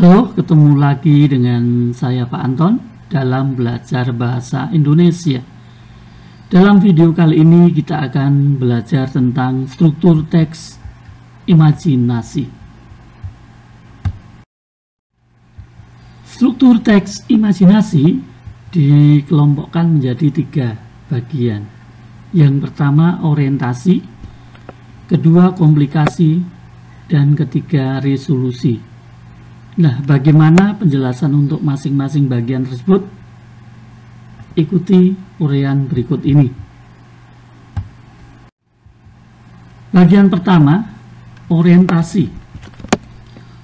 Halo, ketemu lagi dengan saya Pak Anton dalam belajar bahasa Indonesia. Dalam video kali ini kita akan belajar tentang struktur teks imajinasi. Struktur teks imajinasi dikelompokkan menjadi 3 bagian. Yang pertama orientasi, kedua komplikasi, dan ketiga resolusi. Nah, bagaimana penjelasan untuk masing-masing bagian tersebut? Ikuti uraian berikut ini. Bagian pertama, orientasi.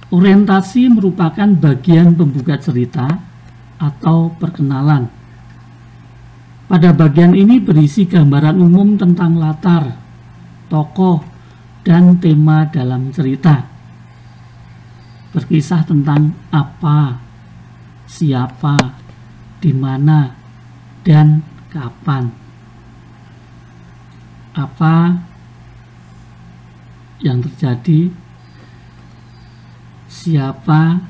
Orientasi merupakan bagian pembuka cerita atau perkenalan. Pada bagian ini berisi gambaran umum tentang latar, tokoh, dan tema dalam cerita. Berkisah tentang apa, siapa, di mana, dan kapan. Apa yang terjadi, siapa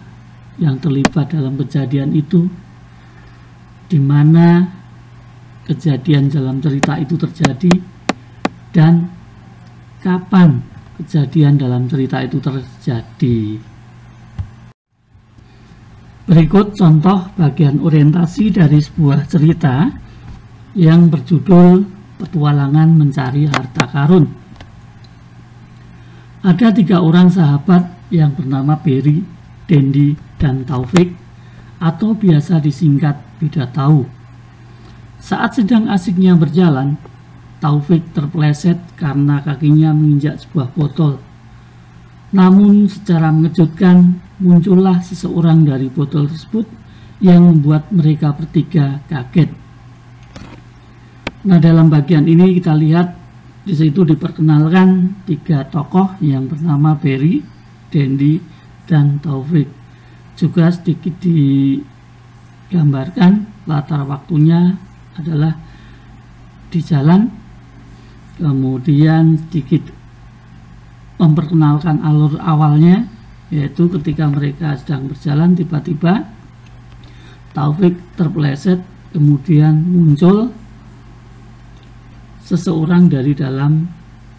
yang terlibat dalam kejadian itu, di mana kejadian dalam cerita itu terjadi, dan kapan kejadian dalam cerita itu terjadi. Berikut contoh bagian orientasi dari sebuah cerita yang berjudul Petualangan Mencari Harta Karun. Ada 3 orang sahabat yang bernama Berry, Dendi, dan Taufik, atau biasa disingkat Bidatau. Saat sedang asiknya berjalan, Taufik terpeleset karena kakinya menginjak sebuah botol. Namun secara mengejutkan, muncullah seseorang dari botol tersebut yang membuat mereka bertiga kaget. Nah, dalam bagian ini kita lihat di situ diperkenalkan 3 tokoh yang bernama Berry, Dendi, dan Taufik. Juga sedikit digambarkan latar waktunya adalah di jalan, kemudian sedikit memperkenalkan alur awalnya, yaitu ketika mereka sedang berjalan tiba-tiba Taufik terpeleset, kemudian muncul seseorang dari dalam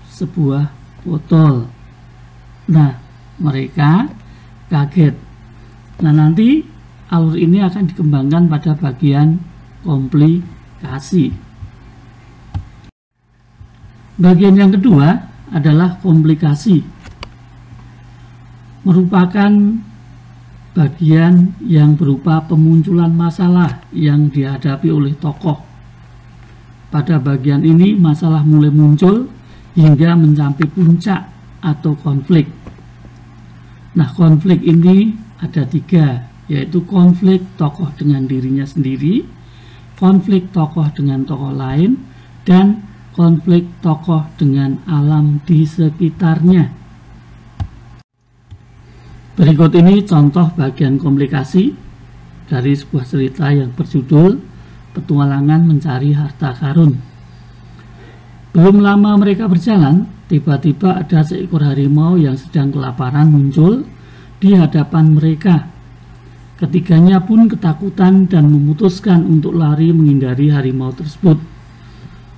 sebuah botol. Nah, mereka kaget. Nah, nanti alur ini akan dikembangkan pada bagian komplikasi. Bagian yang kedua adalah komplikasi. Merupakan bagian yang berupa pemunculan masalah yang dihadapi oleh tokoh. Pada bagian ini masalah mulai muncul hingga mencapai puncak atau konflik. Nah, konflik ini ada 3, yaitu konflik tokoh dengan dirinya sendiri, konflik tokoh dengan tokoh lain, dan konflik tokoh dengan alam di sekitarnya. Berikut ini contoh bagian komplikasi dari sebuah cerita yang berjudul Petualangan Mencari Harta Karun. Belum lama mereka berjalan, tiba-tiba ada seekor harimau yang sedang kelaparan muncul di hadapan mereka. Ketiganya pun ketakutan dan memutuskan untuk lari menghindari harimau tersebut.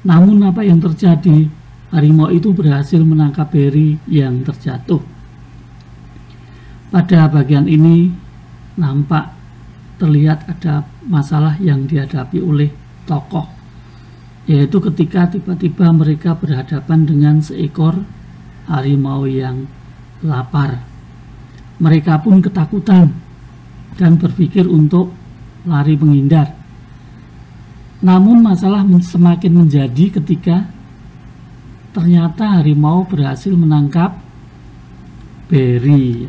Namun apa yang terjadi? Harimau itu berhasil menangkap Berry yang terjatuh. Pada bagian ini nampak terlihat ada masalah yang dihadapi oleh tokoh, yaitu ketika tiba-tiba mereka berhadapan dengan seekor harimau yang lapar. Mereka pun ketakutan dan berpikir untuk lari menghindar. Namun masalah semakin menjadi ketika ternyata harimau berhasil menangkap Berry.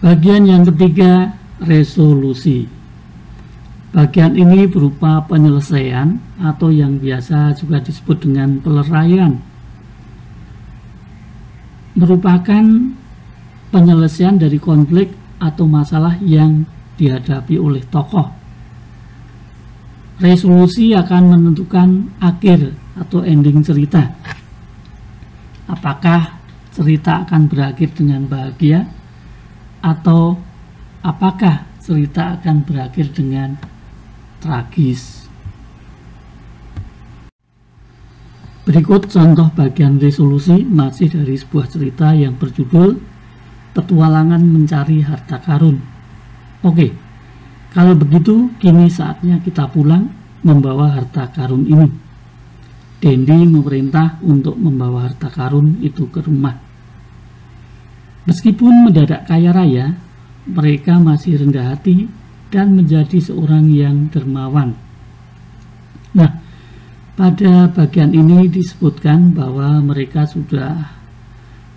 Bagian yang ketiga, resolusi. Bagian ini berupa penyelesaian atau yang biasa juga disebut dengan peleraian. Merupakan penyelesaian dari konflik atau masalah yang dihadapi oleh tokoh. Resolusi akan menentukan akhir atau ending cerita. Apakah cerita akan berakhir dengan bahagia, atau apakah cerita akan berakhir dengan tragis. Berikut contoh bagian resolusi masih dari sebuah cerita yang berjudul Petualangan Mencari Harta Karun. Oke, kalau begitu kini saatnya kita pulang membawa harta karun ini. Dendi memerintah untuk membawa harta karun itu ke rumah. Meskipun mendadak kaya raya, mereka masih rendah hati dan menjadi seorang yang dermawan. Nah, pada bagian ini disebutkan bahwa mereka sudah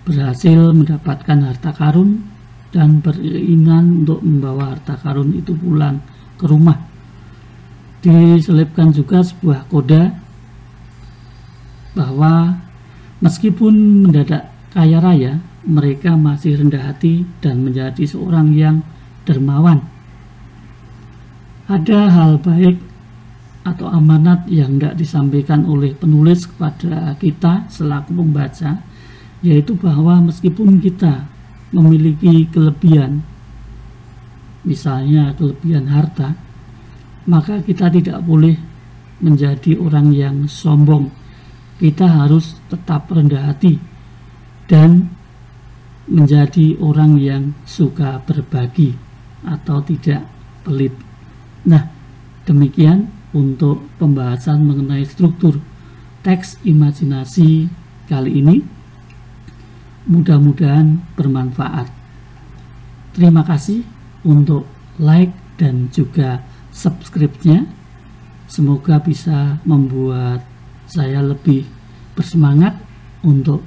berhasil mendapatkan harta karun dan beringinan untuk membawa harta karun itu pulang ke rumah. Diselipkan juga sebuah koda bahwa meskipun mendadak kaya raya, mereka masih rendah hati dan menjadi seorang yang dermawan. Ada hal baik atau amanat yang tidak disampaikan oleh penulis kepada kita selaku pembaca, yaitu bahwa meskipun kita memiliki kelebihan, misalnya kelebihan harta, maka kita tidak boleh menjadi orang yang sombong. Kita harus tetap rendah hati dan menjadi orang yang suka berbagi atau tidak pelit. Nah, demikian untuk pembahasan mengenai struktur teks imajinasi kali ini. Mudah-mudahan bermanfaat. Terima kasih untuk like dan juga subscribe-nya. Semoga bisa membuat saya lebih bersemangat untuk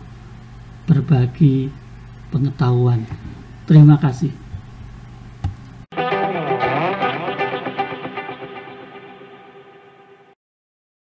berbagi pengetahuan. Terima kasih.